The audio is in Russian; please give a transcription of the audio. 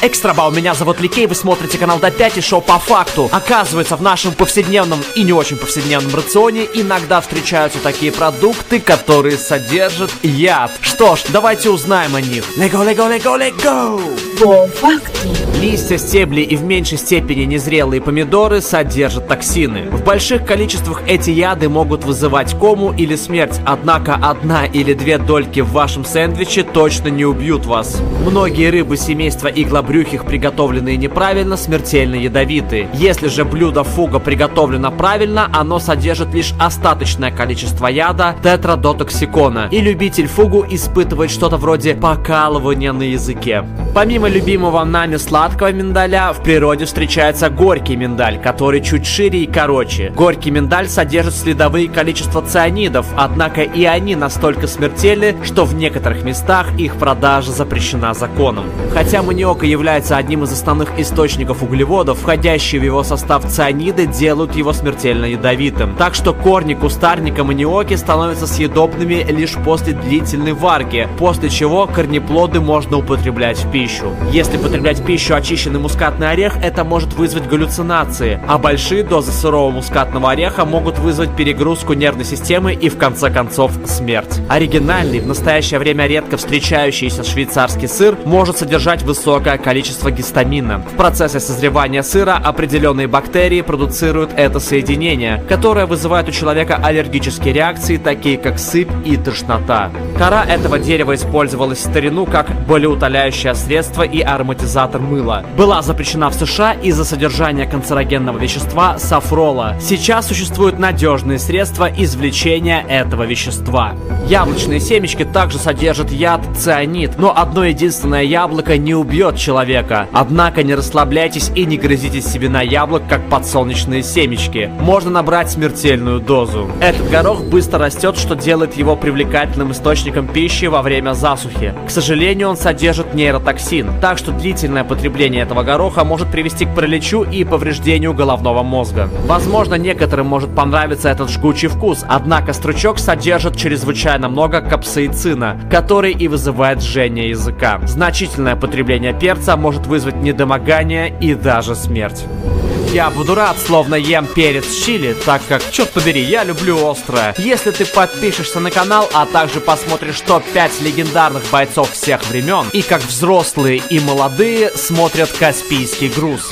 Экстрабау, меня зовут Ликей, вы смотрите канал До5 и шоу по факту. Оказывается, в нашем повседневном и не очень повседневном рационе иногда встречаются такие продукты, которые содержат яд. Что ж, давайте узнаем о них. Лего, лего, лего, лего! По факту. Листья, стебли и в меньшей степени незрелые помидоры содержат токсины. В больших количествах эти яды могут вызывать кому или смерть, однако одна или две дольки в вашем сэндвиче точно не убьют вас. Многие рыбы семейства иглобрюхих, приготовленные неправильно, смертельно ядовиты. Если же блюдо фуга приготовлено правильно, оно содержит лишь остаточное количество яда тетрадотоксикона, и любитель фугу испытывает что-то вроде покалывания на языке. Помимо любимого нами сладкого миндаля, в природе встречается горький миндаль, который чуть шире и короче. Горький миндаль содержит следовые количества цианидов, однако и они настолько смертельны, что в некоторых местах их продажа запрещена законом. Хотя маниок и является одним из основных источников углеводов, входящие в его состав цианиды делают его смертельно ядовитым. Так что корни кустарника маниоки становятся съедобными лишь после длительной варки, после чего корнеплоды можно употреблять в пищу. Если потреблять в пищу очищенный мускатный орех, это может вызвать галлюцинации, а большие дозы сырого мускатного ореха могут вызвать перегрузку нервной системы и в конце концов смерть. Оригинальный, в настоящее время редко встречающийся швейцарский сыр может содержать высокое количество гистамина. В процессе созревания сыра определенные бактерии продуцируют это соединение, которое вызывает у человека аллергические реакции, такие как сыпь и тошнота. Кора этого дерева использовалась в старину как болеутоляющее средство и ароматизатор мыла. Была запрещена в США из-за содержания канцерогенного вещества сафрола. Сейчас существуют надежные средства извлечения этого вещества. Яблочные семечки также содержат яд цианид, но одно единственное яблоко не убьет человека. Однако не расслабляйтесь и не грызите семена яблок, как подсолнечные семечки. Можно набрать смертельную дозу. Этот горох быстро растет, что делает его привлекательным источником пищи во время засухи. К сожалению, он содержит нейротоксин, так что длительное потребление этого гороха может привести к параличу и повреждению головного мозга. Возможно, некоторым может понравиться этот жгучий вкус, однако стручок содержит чрезвычайно много капсаицина, который и вызывает жжение языка. Значительное потребление перца может вызвать недомогание и даже смерть. Я буду рад, словно ем перец чили, так как, черт побери, я люблю острое. Если ты подпишешься на канал, а также посмотришь топ-5 легендарных бойцов всех времен, и как взрослые и молодые смотрят «Каспийский груз».